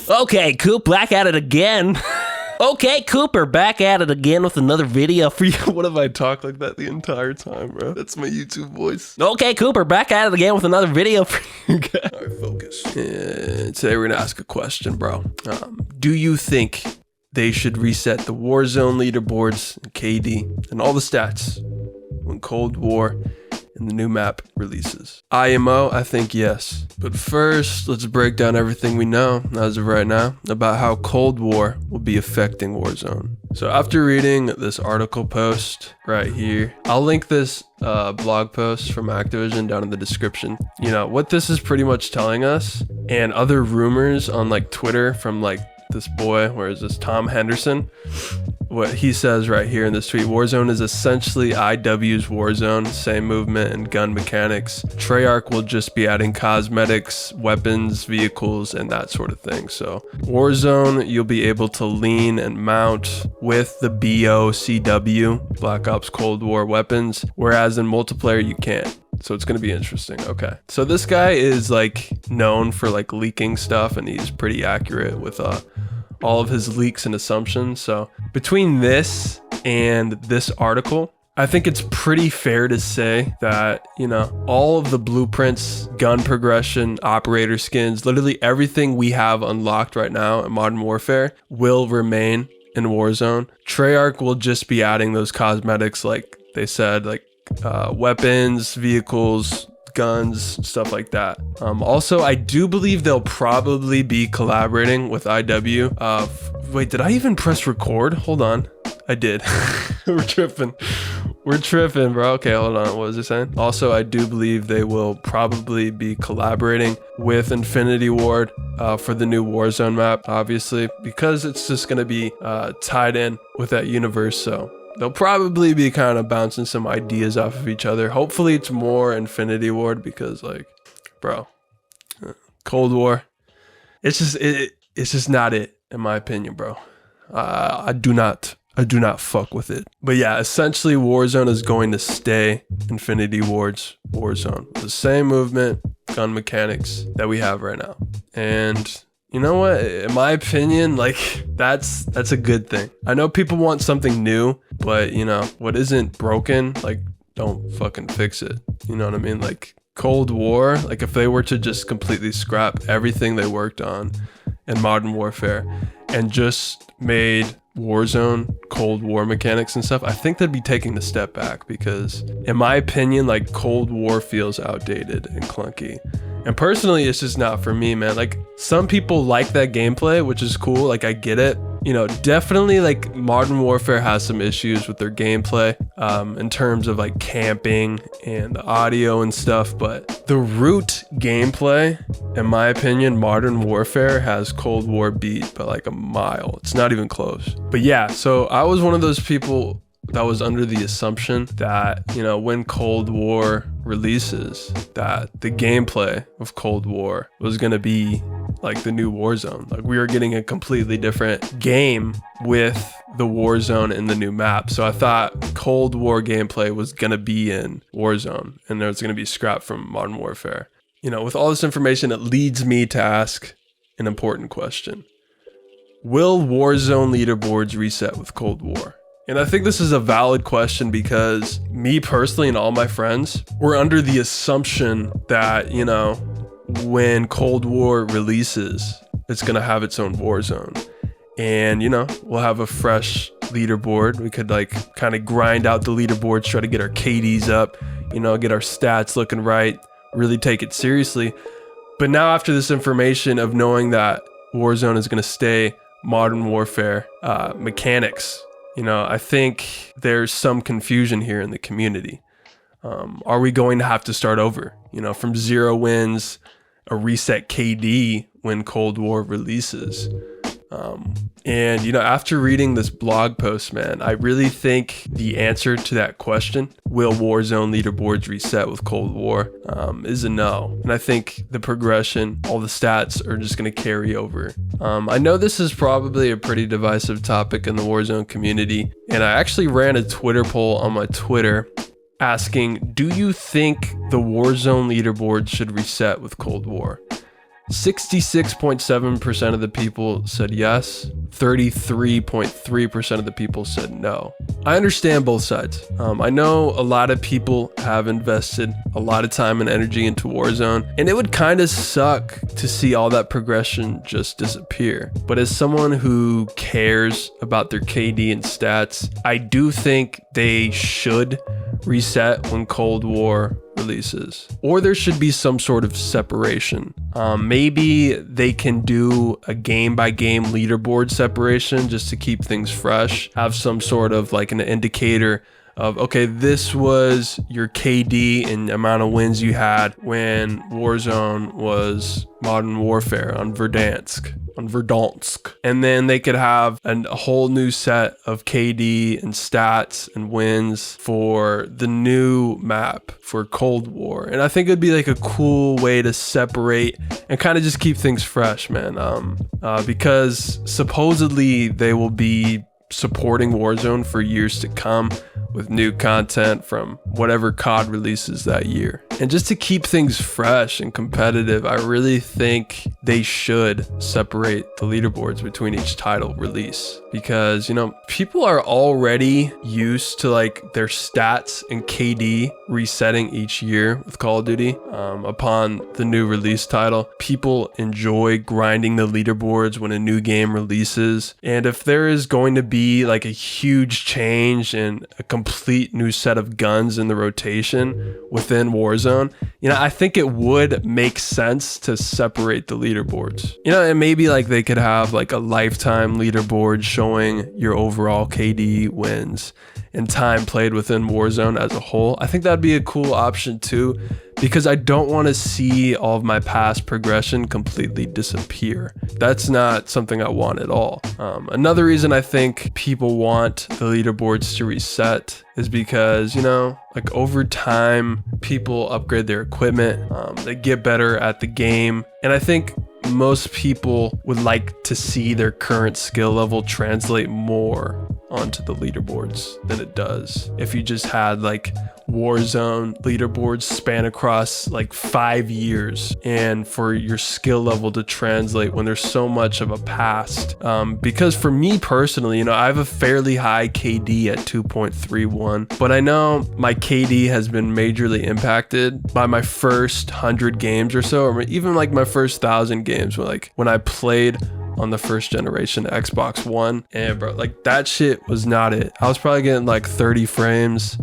Okay, Coop, back at it again. Okay, Cooper, back at it again with another video for you. What if I talk like that the entire time, bro? That's my YouTube voice. Okay, Cooper, back at it again with another video for you guys. All right, focus. Today we're gonna ask a question, bro. Do you think they should reset the Warzone leaderboards, KD, and all the stats when Cold War and the new map releases? IMO, I think yes. But first, let's break down everything we know as of right now about how Cold War will be affecting Warzone. So after reading this article post right here, I'll link this blog post from Activision down in the description. You know, what this is pretty much telling us, and other rumors on like Twitter from like this boy, where is this, Tom Henderson, what he says right here in this tweet: Warzone is essentially IW's Warzone, same movement and gun mechanics. Treyarch will just be adding cosmetics, weapons, vehicles, and that sort of thing. So Warzone, you'll be able to lean and mount with the BOCW, Black Ops Cold War weapons, whereas in multiplayer you can't. So it's going to be interesting. Okay. So this guy is like known for like leaking stuff, and he's pretty accurate with all of his leaks and assumptions. So between this and this article, I think it's pretty fair to say that, you know, all of the blueprints, gun progression, operator skins, literally everything we have unlocked right now in Modern Warfare will remain in Warzone. Treyarch will just be adding those cosmetics, like they said, like weapons, vehicles, guns, stuff like that. Also, I do believe they'll probably be collaborating with IW. Wait, did I even press record? Hold on. I did. We're tripping, bro. Okay, hold on. What was it saying? Also, I do believe they will probably be collaborating with Infinity Ward for the new Warzone map, obviously, because it's just going to be tied in with that universe. So they'll probably be kind of bouncing some ideas off of each other. Hopefully it's more Infinity Ward, because like, bro, Cold War, it's just not it, in my opinion, bro. I do not fuck with it. But yeah, essentially Warzone is going to stay Infinity Ward's Warzone. The same movement, gun mechanics that we have right now. And you know what? In my opinion, like that's a good thing. I know people want something new, but you know, what isn't broken, like don't fucking fix it. You know what I mean? Like Cold War, like if they were to just completely scrap everything they worked on in Modern Warfare and just made Warzone Cold War mechanics and stuff, I think they'd be taking a step back, because in my opinion, like Cold War feels outdated and clunky. And personally, it's just not for me, man. Like some people like that gameplay, which is cool. Like I get it. You know, definitely like Modern Warfare has some issues with their gameplay in terms of like camping and the audio and stuff. But the root gameplay, in my opinion, Modern Warfare has Cold War beat by like a mile. It's not even close. But yeah, so I was one of those people that was under the assumption that, you know, when Cold War releases, that the gameplay of Cold War was going to be like the new Warzone. Like we were getting a completely different game with the Warzone in the new map. So I thought Cold War gameplay was going to be in Warzone and there was going to be scrapped from Modern Warfare. You know, with all this information, it leads me to ask an important question. Will Warzone leaderboards reset with Cold War? And I think this is a valid question, because me personally and all my friends were under the assumption that, you know, when Cold War releases, it's going to have its own Warzone. And, you know, we'll have a fresh leaderboard. We could like kind of grind out the leaderboards, try to get our KDs up, you know, get our stats looking right, really take it seriously. But now after this information of knowing that Warzone is going to stay Modern Warfare mechanics, you know, I think there's some confusion here in the community. Are we going to have to start over, you know, from 0 wins, a reset KD when Cold War releases? And, you know, after reading this blog post, man, I really think the answer to that question, will Warzone leaderboards reset with Cold War, is a no. And I think the progression, all the stats are just going to carry over. I know this is probably a pretty divisive topic in the Warzone community, and I actually ran a Twitter poll on my Twitter asking, do you think the Warzone leaderboard should reset with Cold War? 66.7% of the people said yes. 33.3% of the people said no. I understand both sides. I know a lot of people have invested a lot of time and energy into Warzone, and it would kind of suck to see all that progression just disappear. But as someone who cares about their KD and stats, I do think they should reset when Cold War releases, or there should be some sort of separation. Maybe they can do a game by game leaderboard separation just to keep things fresh, have some sort of like an indicator of, okay, this was your KD and amount of wins you had when Warzone was Modern Warfare on Verdansk. And then they could have a whole new set of KD and stats and wins for the new map for Cold War. And I think it'd be like a cool way to separate and kind of just keep things fresh, man. Because supposedly they will be supporting Warzone for years to come with new content from whatever COD releases that year. And just to keep things fresh and competitive, I really think they should separate the leaderboards between each title release, because, you know, people are already used to like their stats and KD resetting each year with Call of Duty. Upon the new release title, people enjoy grinding the leaderboards when a new game releases. And if there is going to be like a huge change and a complete new set of guns in the rotation within Warzone, you know, I think it would make sense to separate the leaderboards. You know, and maybe like they could have like a lifetime leaderboard showing your overall KD wins and time played within Warzone as a whole. I think that'd be a cool option too, because I don't want to see all of my past progression completely disappear. That's not something I want at all. Another reason I think people want the leaderboards to reset is because, you know, like over time, people upgrade their equipment, they get better at the game. And I think most people would like to see their current skill level translate more onto the leaderboards than it does if you just had like Warzone leaderboards span across like 5 years, and for your skill level to translate when there's so much of a past. Because for me personally, you know, I have a fairly high KD at 2.31, but I know my KD has been majorly impacted by my first 100 games or so, or even like my first 1,000 games, when I played on the first generation Xbox One. And bro, like that shit was not it. I was probably getting like 30 frames,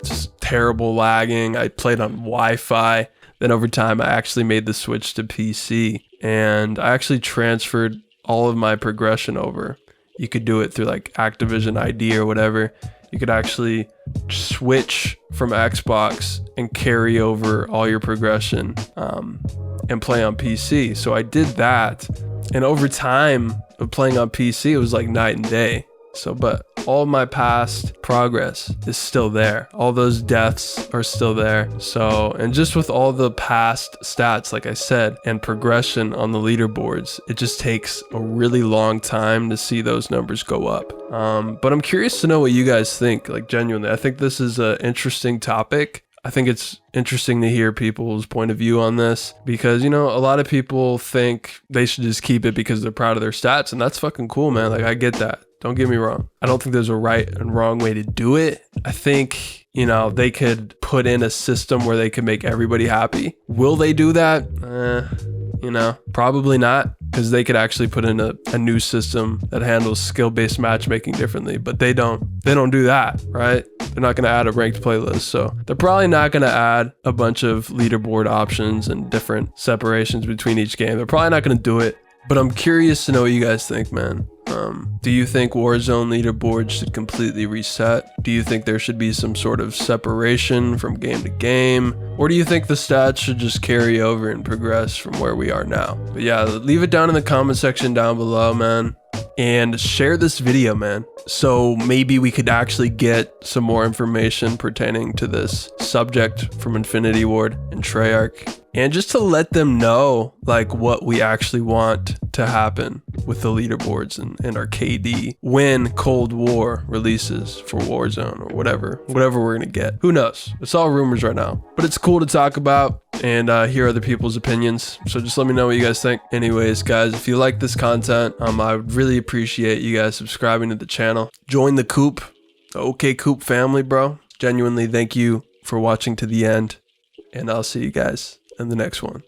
just terrible lagging. I played on Wi-Fi. Then over time, I actually made the switch to PC, and I actually transferred all of my progression over. You could do it through like Activision ID or whatever. You could actually switch from Xbox and carry over all your progression and play on PC. So I did that. And over time of playing on PC, it was like night and day. So, but all my past progress is still there. All those deaths are still there. So, and just with all the past stats, like I said, and progression on the leaderboards, it just takes a really long time to see those numbers go up. But I'm curious to know what you guys think, like genuinely. I think this is an interesting topic. I think it's interesting to hear people's point of view on this, because, you know, a lot of people think they should just keep it because they're proud of their stats, and that's fucking cool, man. Like, I get that. Don't get me wrong. I don't think there's a right and wrong way to do it. I think, you know, they could put in a system where they could make everybody happy. Will they do that? You know, probably not, because they could actually put in a new system that handles skill-based matchmaking differently, but they don't do that, right? They're not going to add a ranked playlist, so they're probably not going to add a bunch of leaderboard options and different separations between each game. They're probably not going to do it, but I'm curious to know what you guys think, man. Do you think Warzone leaderboards should completely reset? Do you think there should be some sort of separation from game to game? Or do you think the stats should just carry over and progress from where we are now? But yeah, leave it down in the comment section down below, man. And share this video, man, so maybe we could actually get some more information pertaining to this subject from Infinity Ward and Treyarch. and just to let them know like what we actually want to happen with the leaderboards and our KD when Cold War releases for Warzone or whatever we're gonna get. Who knows? It's all rumors right now, but it's cool to talk about and hear other people's opinions. So just let me know what you guys think. Anyways, guys, if you like this content, I would really appreciate you guys subscribing to the channel. Join the COOP, the OK COOP family, bro. Genuinely, thank you for watching to the end, and I'll see you guys in the next one.